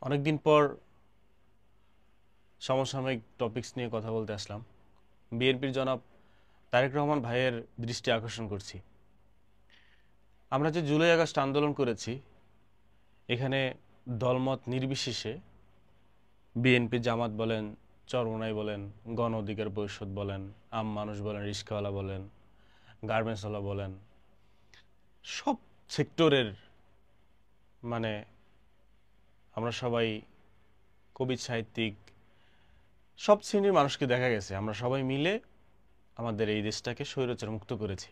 অনেকদিন পর সমসাময়িক টপিকস নিয়ে কথা বলতে আসলাম। বিএনপির জনাব তারেক রহমান ভাইয়ের দৃষ্টি আকর্ষণ করছি। আমরা যে জুলাই আগস্ট আন্দোলন করেছি, এখানে দলমত নির্বিশেষে বিএনপি, জামাত বলেন, চরমোনাই বলেন, গণ অধিকার পরিষদ বলেন, আম মানুষ বলেন, রিস্কাওয়ালা বলেন, গার্মেন্টসওয়ালা বলেন, সব সেক্টরের মানে আমরা সবাই কবি, সাহিত্যিক, সব শ্রেণীর মানুষকে দেখা গেছে আমরা সবাই মিলে আমাদের এই দেশটাকে স্বৈরাচার মুক্ত করেছি।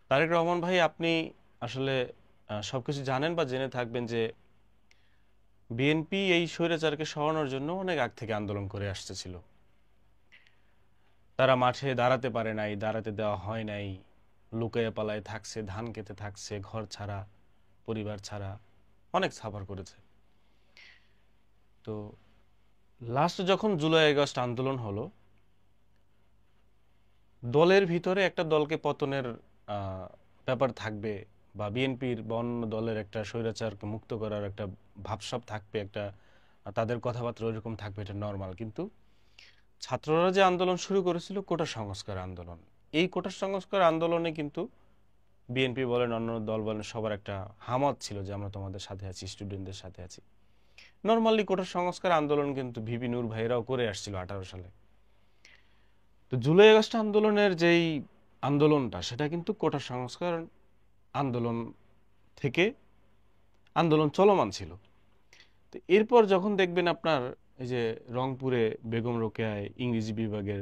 তারেক রহমান ভাই, আপনি আসলে সবকিছু জানেন বা জেনে থাকবেন যে বিএনপি এই স্বৈরাচারকে সরানোর জন্য অনেক আগ থেকে আন্দোলন করে আসতেছিল। তারা মাঠে দাঁড়াতে পারে নাই, দাঁড়াতে দেওয়া হয় নাই, লুকায়ে পালায় থাকছে, ধান খেতে থাকছে, ঘর ছাড়া, পরিবার ছাড়া অনেক সাফার করেছে। তো লাস্ট যখন জুলাই আগস্ট আন্দোলন হলো, দলের ভিতরে একটা দলকে পতনের ব্যাপার থাকবে, বা বিএনপির বা অন্য দলের একটা স্বৈরাচারকে মুক্ত করার একটা ভাবসাব থাকবে, একটা তাদের কথাবার্তা ওইরকম থাকবে, এটা নর্মাল। কিন্তু ছাত্ররা যে আন্দোলন শুরু করেছিল কোটা সংস্কার আন্দোলন, এই কোটা সংস্কার আন্দোলনে কিন্তু বিএনপি বলেন, অন্য দল বলেন, সবার একটা হামত ছিল যে আমরা তোমাদের সাথে আছি, স্টুডেন্টদের সাথে আছি। নর্মালি কোটা সংস্কার আন্দোলন কিন্তু ভিপি নূর ভাইরাও করে আসছিল 18 সালে। তো জুলাই আগস্ট আন্দোলনের যেই আন্দোলনটা, সেটা কিন্তু কোটা সংস্কার আন্দোলন থেকে আন্দোলন চলমান ছিল। তো এরপর যখন দেখবেন আপনার এই যে রংপুরে বেগম রোকেয়ায় ইংরেজি বিভাগের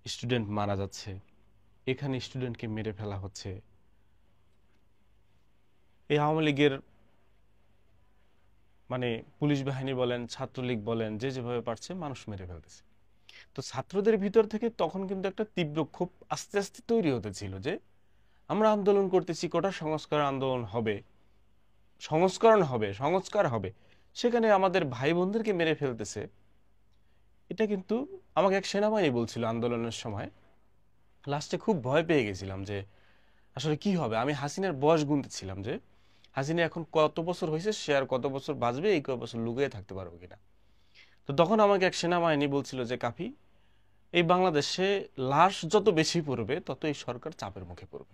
স্টুডেন্ট মারা যাচ্ছে, এখানে স্টুডেন্টকে মেরে ফেলা হচ্ছে, এই আওয়ামী লীগের মানে পুলিশ বাহিনী বলেন, ছাত্রলীগ বলেন, যে যেভাবে পারছে মানুষ মেরে ফেলতেছে। তো ছাত্রদের ভিতর থেকে তখন কিন্তু একটা তীব্র ক্ষোভ আস্তে আস্তে তৈরি হতেছিল যে আমরা আন্দোলন করতেছি, কোটা সংস্কার আন্দোলন হবে, সংস্করণ হবে, সংস্কার হবে, সেখানে আমাদের ভাই বোনদেরকে মেরে ফেলতেছে। এটা কিন্তু আমাকে এক সেনাবাহিনী বলছিল আন্দোলনের সময়। লাস্টে খুব ভয় পেয়ে গেছিলাম যে আসলে কি হবে। আমি হাসিনার বয়স গুনতেছিলাম যে হাসিনা এখন কত বছর হয়েছে, সে আর কত বছর বাঁচবে, এই কত বছর লুকিয়ে থাকতে পারবো কিনা। তো তখন আমাকে এক সেনাবাহিনী বলছিল যে কাফি, এই বাংলাদেশে লাশ যত বেশি পড়বে তত এই সরকার চাপের মুখে পড়বে।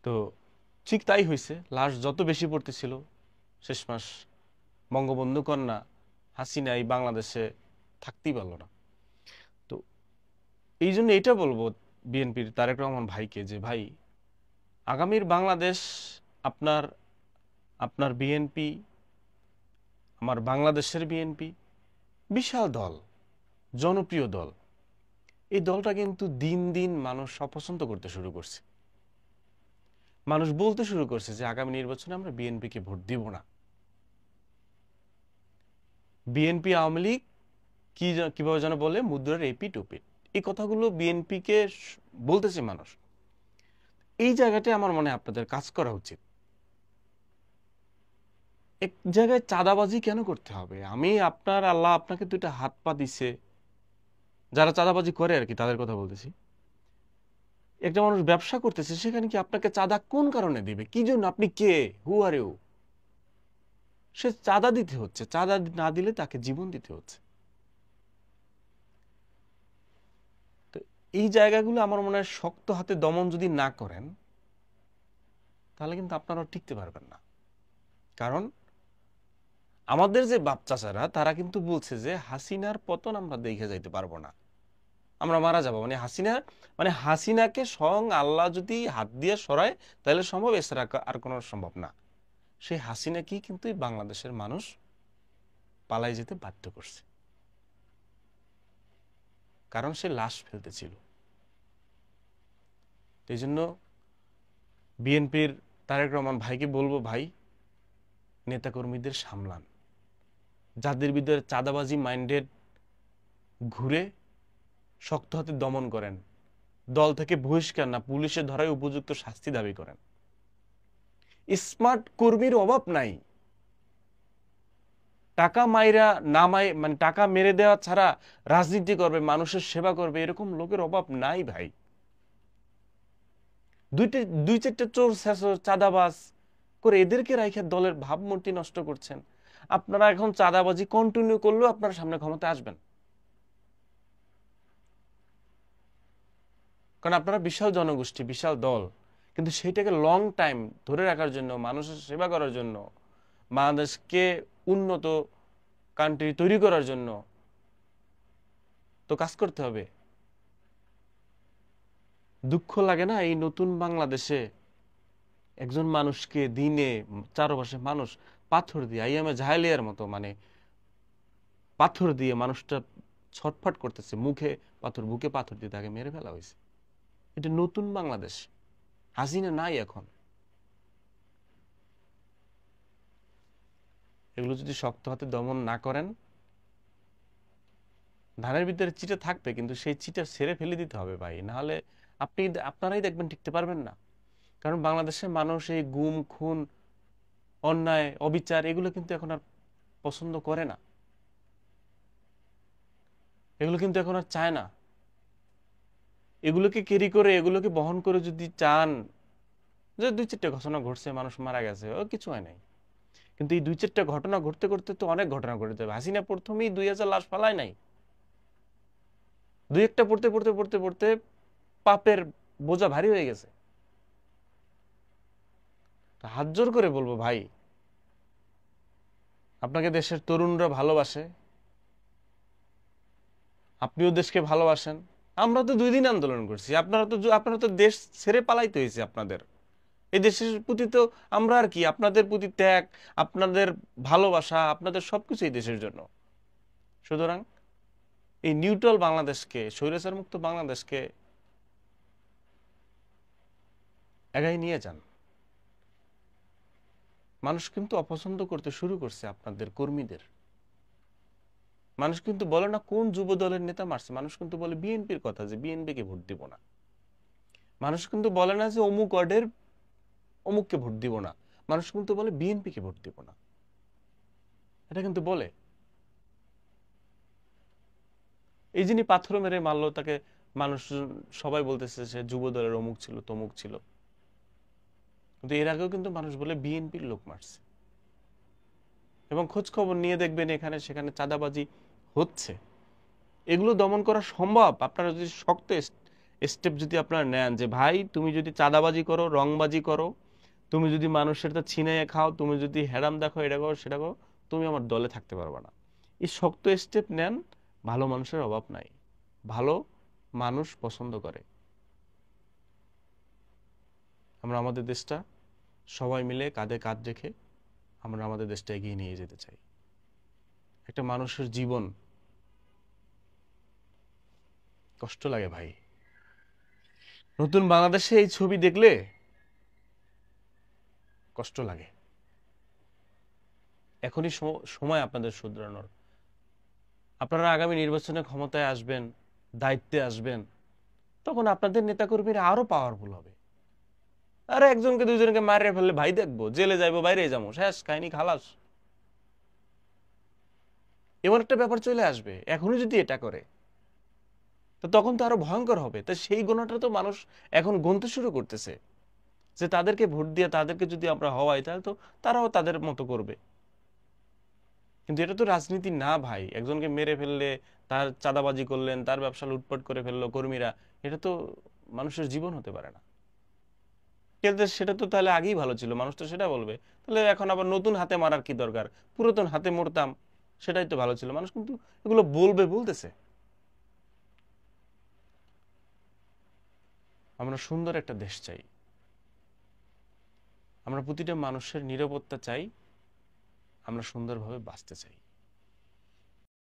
তো ঠিক তাই হয়েছে, লাশ যত বেশি পড়তেছিল, শেষ মাস বঙ্গবন্ধু কন্যা হাসিনা এই বাংলাদেশে থাকতেই পারলো না। তো এই জন্য এটা বলবো বিএনপির তারেক রহমান ভাইকে যে ভাই, আগামীর বাংলাদেশ আপনার, আপনার বিএনপি, আমার বাংলাদেশের বিএনপি বিশাল দল, জনপ্রিয় দল। এই দলটা কিন্তু দিন দিন মানুষ অপছন্দ করতে শুরু করছে। মানুষ বলতে শুরু করছে যে আগামী নির্বাচনে আমরা বিএনপিকে ভোট দিব না। বিএনপি আওয়ামী লীগ কিভাবে যেন বলে, মুদ্রার এপিঠ ওপিঠ, এই কথাগুলো বিএনপিকে বলতেছে মানুষ। এই জায়গাটায় আমার মনে হয় আপনাদের কাজ করা উচিত। এক জায়গায় চাঁদাবাজি কেন করতে হবে? আমি আপনার, আল্লাহ আপনাকে দুইটা হাত পা দিছে, যারা চাঁদাবাজি করে আর কি তাদের কথা বলতেছি। একটা মানুষ ব্যবসা করতেছে, সেখানে কি আপনাকে চাঁদা কোন কারণে দিবে? কি জন্য? আপনি কে? হু আর ইউ? সে চাঁদা দিতে হচ্ছে, চাঁদা না দিলে তাকে জীবন দিতে হচ্ছে। তো এই জায়গাগুলো আমার মনে হয় শক্ত হাতে দমন যদি না করেন, তাহলে কিন্তু আপনারাও টিকতে পারবেন না। কারণ আমাদের যে বাপ চাচারা, তারা কিন্তু বলছে যে হাসিনার পতন আমরা দেখে যাইতে পারবো না, আমরা মারা যাবো। মানে হাসিনার, মানে হাসিনাকে স্বয়ং আল্লাহ যদি হাত দিয়ে সরায় তাহলে সম্ভব, এছাড়া আর কোনো সম্ভব না। সেই হাসিনাকেই কিন্তু এই বাংলাদেশের মানুষ পালাই যেতে বাধ্য করছে, কারণ সে লাশ ফেলতেছিল। এই জন্য বিএনপির তারেক রহমান ভাইকে বলবো, ভাই নেতাকর্মীদের সামলান, যাদের ভিতরে চাঁদাবাজি মাইন্ডেড ঘুরে শক্ত হাতে দমন করেন, দল থেকে বহিষ্কার না, পুলিশের ধরায় উপযুক্ত শাস্তি দাবি করেন। স্মার্ট কর্মীর অভাব নাই। টাকা মাইরা নামাই, মানে টাকা মেরে দেওয়া ছাড়া রাজনীতি করবে, মানুষের সেবা করবে, এরকম লোকের অভাব নাই ভাই। দুই চারটা চোর, চাঁদাবাজ করে এদেরকে রাইখে দলের ভাবমূর্তি নষ্ট করছেন। আপনারা এখন চাঁদাবাজি কন্টিনিউ করলেও আপনারা সামনে ক্ষমতায় আসবেন, কারণ আপনারা বিশাল জনগোষ্ঠী, বিশাল দল। কিন্তু সেইটাকে লং টাইম ধরে রাখার জন্য, মানুষের সেবা করার জন্য, বাংলাদেশকে উন্নত কান্ট্রি তৈরি করার জন্য তো কাজ করতে হবে। দুঃখ লাগে না এই নতুন বাংলাদেশে একজন মানুষকে দিনে চারপাশে মানুষ পাথর দিয়ে, আইয়ামে জাহেলিয়ার মতো, মানে পাথর দিয়ে মানুষটা ছটফট করতেছে, মুখে পাথর, বুকে পাথর দিয়ে তাকে মেরে ফেলা হয়েছে। এটা নতুন বাংলাদেশ, হাসিনা নাই এখন। এগুলো যদি শক্ত হাতে দমন না করেন, ধানের ভিতরে চিটা থাকবে, কিন্তু সেই চিটা ছেড়ে ফেলে দিতে হবে ভাই, নাহলে আপনারাই দেখবেন টিকতে পারবেন না। কারণ বাংলাদেশের মানুষ এই গুম খুন, অন্যায় অবিচার এগুলো কিন্তু এখন আর পছন্দ করে না, এগুলো কিন্তু এখন আর চায় না। এগুলোকে ক্যারি করে, এগুলোকে বহন করে যদি চান যে 2-4টা ঘটনা ঘটছে, মানুষ মারা গেছে, ও কিছু হয় নাই, কিন্তু এই 2-4টা ঘটনা ঘটতে করতে তো অনেক ঘটনা ঘটে যাবে। হাসিনা প্রথমেই 2000 লাশ ফালায় নাই, 2-1টা পড়তে পড়তে পড়তে পড়তে পাপের বোঝা ভারী হয়ে গেছে। হাত জোর করে বলবো ভাই, আপনাকে দেশের তরুণরা ভালোবাসে, আপনিও দেশকে ভালোবাসেন। আমরা তো 2 দিন আন্দোলন করছি, আপনারা তো দেশ ছেড়ে পালাইতে হয়েছে আপনাদের। এই দেশের প্রতি তো আমরা আর কি, আপনাদের প্রতি ত্যাগ, আপনাদের ভালোবাসা, আপনাদের সবকিছু এই দেশের জন্য। সুতরাং এই নিউট্রাল বাংলাদেশকে, স্বৈরাচার মুক্ত বাংলাদেশকে এগিয়ে নিয়ে যান। মানুষ কিন্তু অপছন্দ করতে শুরু করছে আপনাদের কর্মীদের। মানুষ কিন্তু বলে না কোন যুব দলের নেতা মারছে, মানুষ কিন্তু বলে বিএনপির কথা, যে বিএনপিকে ভোট দিব না। মানুষ কিন্তু বলে না যে অমুক ওয়ার্ডের অমুককে ভোট দিব না, মানুষ কিন্তু বলে বিএনপিকে ভোট দিব না, এটা কিন্তু বলে। এই যিনি পাথর মেরে মারলো তাকে মানুষ সবাই বলতেছে সে যুব দলের অমুক ছিল তমুক ছিল, কিন্তু এর আগেও কিন্তু মানুষ বলে বিএনপির লোক মারছে। এবং খোঁজ খবর নিয়ে দেখবেন এখানে সেখানে চাঁদাবাজি হচ্ছে, এগুলো দমন করা সম্ভব আপনারা যদি শক্ত স্টেপ যদি আপনারা নেন, যে ভাই তুমি যদি চাঁদাবাজি করো, রংবাজি করো, তুমি যদি মানুষের তা ছিনাইয়ে খাও, তুমি যদি হেরাম দেখো, এটা করো সেটা করো, তুমি আমার দলে থাকতে পারবে না। এই শক্ত স্টেপ নেন, ভালো মানুষের অভাব নাই, ভালো মানুষ পছন্দ করে। আমরা আমাদের দেশটা সবাই মিলে কাঁধে কাঁধ রেখে আমরা আমাদের দেশটা এগিয়ে নিয়ে যেতে চাই। একটা মানুষের জীবন কষ্ট লাগে ভাই। নতুন বাংলাদেশে এই ছবি দেখলে কষ্ট লাগে। এখনই সময় আপনাদের শুধরানোর। আপনারা আগামী নির্বাচনে ক্ষমতায় আসবেন, দায়িত্বে আসবেন, তখন আপনাদের নেতাকর্মীরা আরো পাওয়ারফুল হবে। আরে একজনকে দুইজনকে মারিয়ে ফেললে ভাই দেখবো, জেলে যাইবো, বাইরে যাবো, শেষ কাহিনী খালাস, এমন একটা ব্যাপার চলে আসবে এখনই যদি এটা করে। তো তখন তো আরো ভয়ঙ্কর হবে। তো সেই গণনাটা তো মানুষ এখন গুনতে শুরু করতেছে, যে তাদেরকে ভোট দিয়ে তাদেরকে যদি আমরা হওয়াই, তাহলে তো তারাও তাদের মতো করবে। কিন্তু এটা তো রাজনীতি না ভাই, একজনকে মেরে ফেললে, তার চাঁদাবাজি করলেন, তার ব্যবসা লুটপাট করে ফেললো কর্মীরা, এটা তো মানুষের জীবন হতে পারে না। কিন্তু সেটা তো তাহলে আগেই ভালো ছিল, মানুষ তো সেটা বলবে। তাহলে এখন আবার নতুন হাতে মারার কি দরকার, পুরাতন হাতে মরতাম, সেটাই তো ভালো ছিল। মানুষ কিন্তু এগুলো বলবে, বলতেছে। আমরা সুন্দর একটা দেশ চাই, আমরা প্রতিটা মানুষের নিরাপত্তা চাই, আমরা সুন্দরভাবে বাঁচতে চাই।